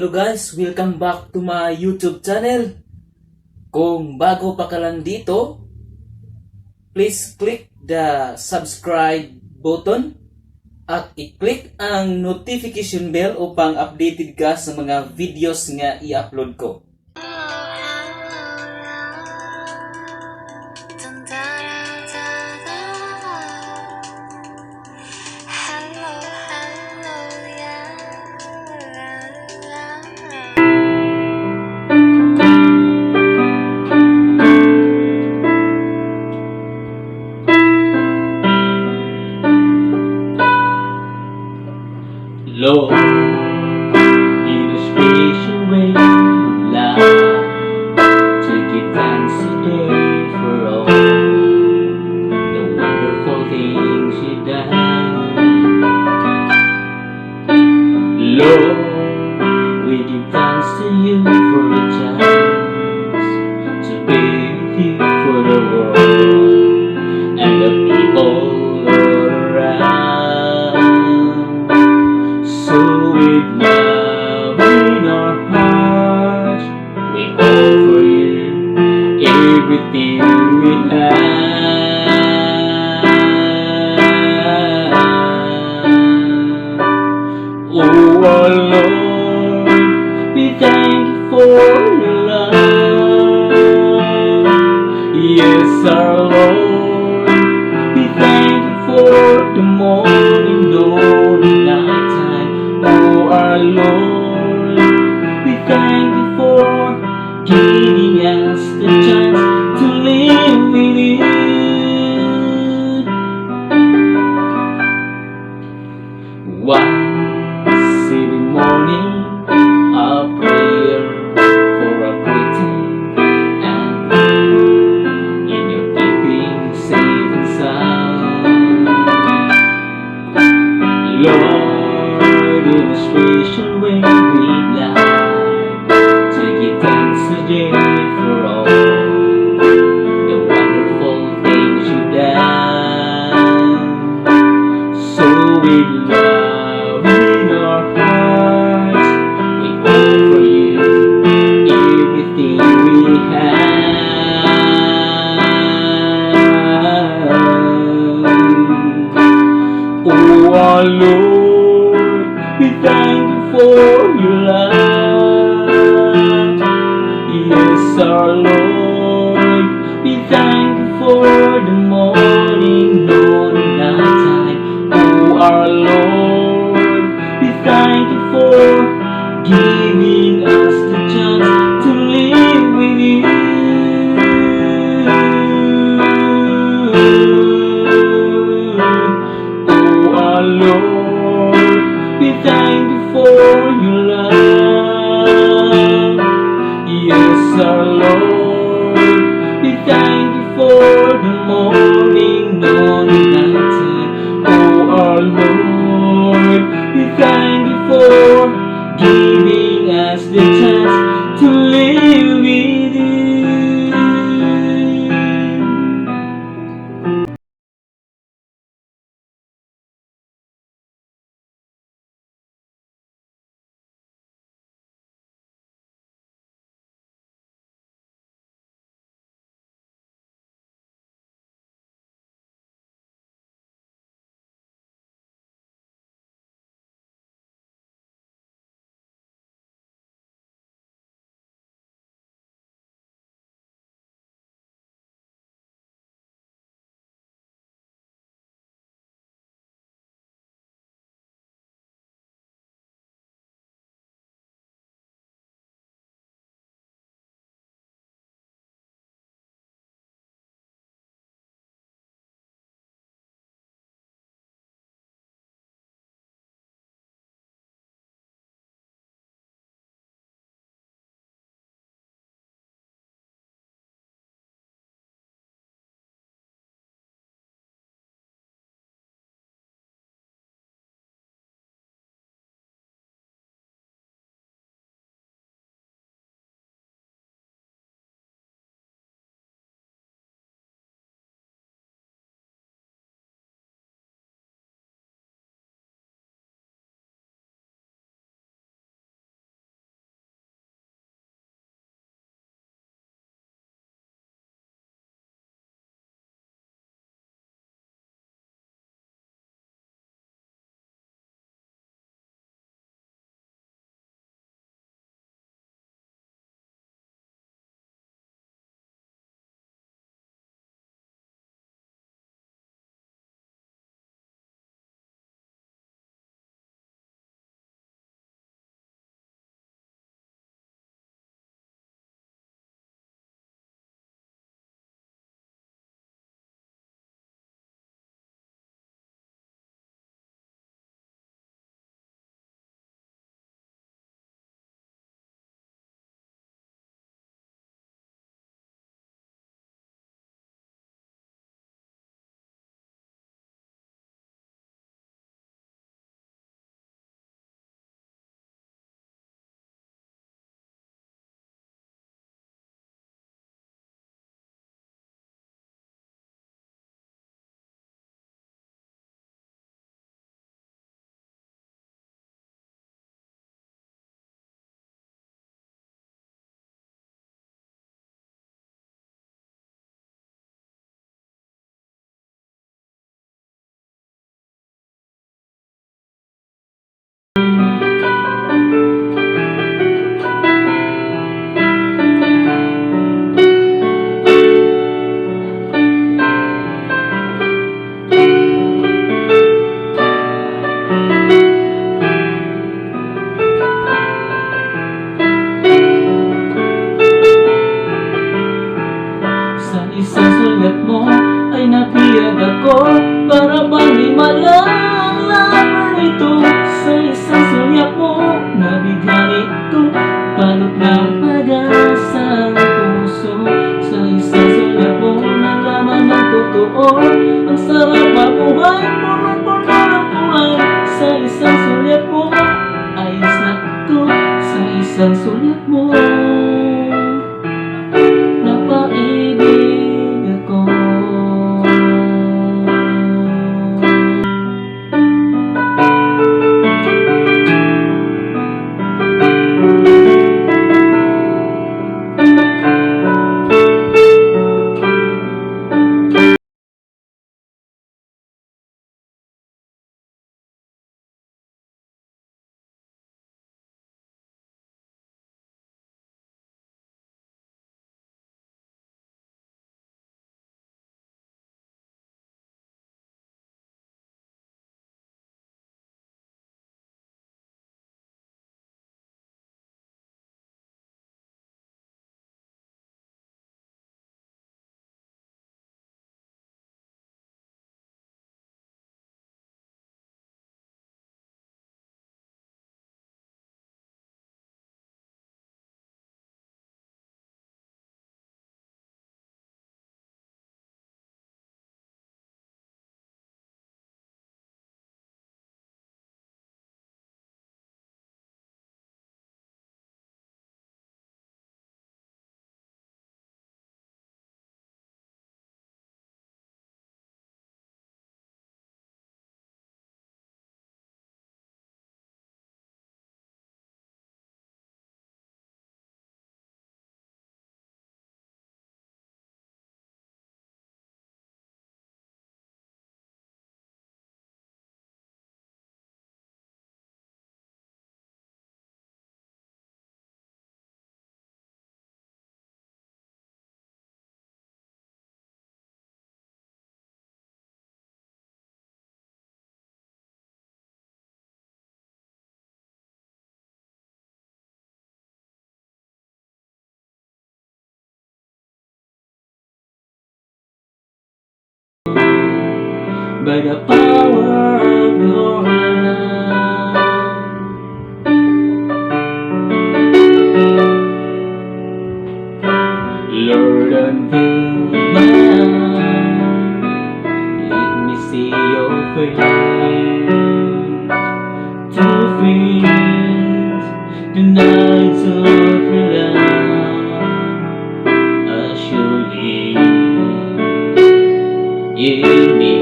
Hello guys, welcome back to my YouTube channel. Kung bago pa ka lang dito, please click the subscribe button at i-click ang notification bell upang updated ka sa mga videos nga i-upload ko. Lord, in a special way, would love to give thanks today for all the wonderful things you've done. Lord, we give thanks to you for the chance to be with you for the world and the people all around. So with love in our hearts, we offer you everything we have. Oh our Lord, we thank you for your love. Yes, our Lord, we thank you for the morning, dawn, and nighttime. Oh our Lord, we thank you for giving us the chance to live with you. Once every morning, a prayer for a greeting and in your keeping safe and sound. Lord, in a special way we'd like to give thanks today for all the wonderful things you've done. So with love in our hearts, we offer you everything we have. Oh our Lord, we thank you for your love. Yes, our Lord, we thank you for the morning, noon, and nighttime. Oh our Lord, we thank you for giving us the chance to live with you. Oh our Lord, we thank you for your love. Yes, our Lord, we thank you for the morning, noon, and nighttime. Oh our Lord, we thank you for giving us the chance to live with you. Sa isang sulat mo ay napiyag ako, para bang di malalaman ito. Sa isang sulat mo nabighani ko, balot ng pag-asa ng puso. Sa isang sulat mo nalaman ng totoo, ang sarap mabuhay, punong-puno ng buhay. Sa isang sulat mo ayos na ito. Sa isang sulat mo napaibig ako. By the power of your love, Lord, unveil my eyes, let me see your face. Two things tonight, so your love, surely in me.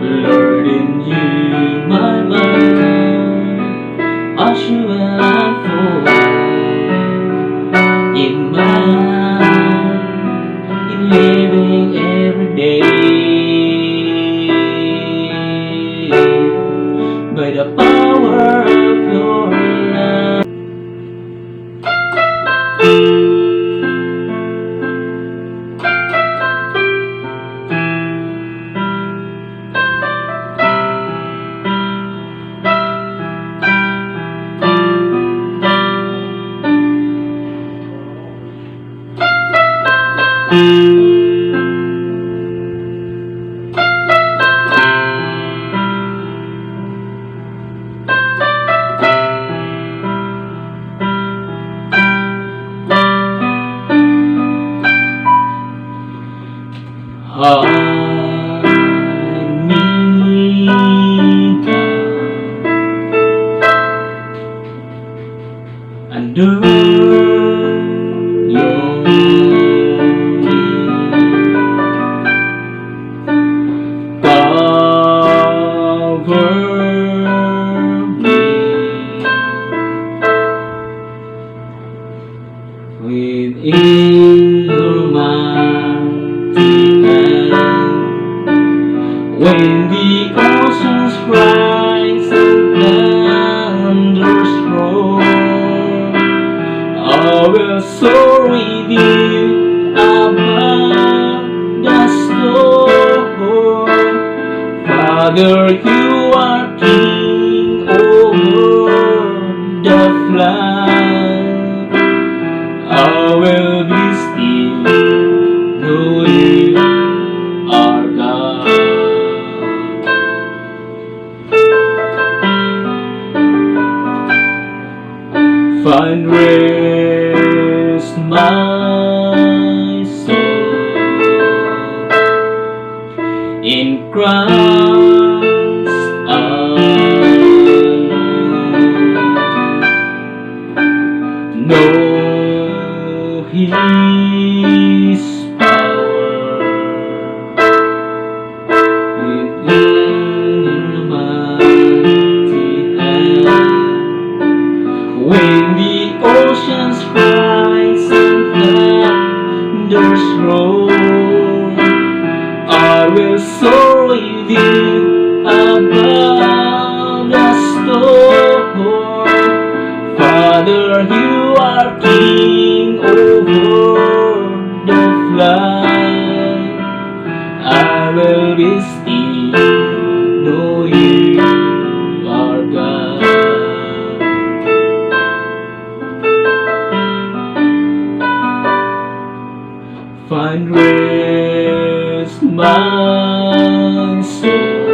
Lord, in you my mind, as you and for in mind, in living every day, by the power of your love. I need God under your wing. Cover me within your mind. When the oceans rise and thunders roar, I will soar with you above the storm. Father, you are king over the flood. I will be still, know you are God. Find rest, my soul, in Christ alone. Know His power within mighty hand. When the oceans rise and thunders roar, I will soar with you above the storm. Father, you are king over the flood. I will be still, know you are God. Find rest, my soul,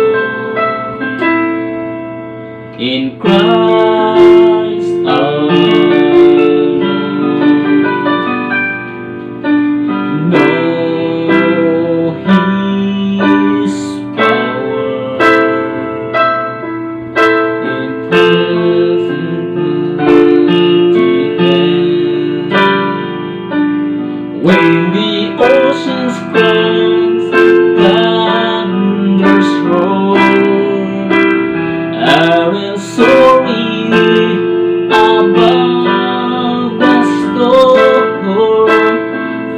in Christ alone. Know His power in present mighty hand. When the oceans rise, thunders roar, I will soar with you above the storm.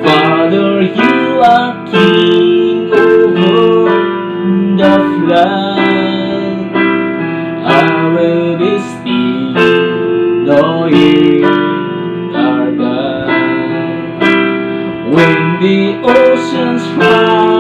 Father, you are king over the flood. I will be still, know you are God. When the oceans rise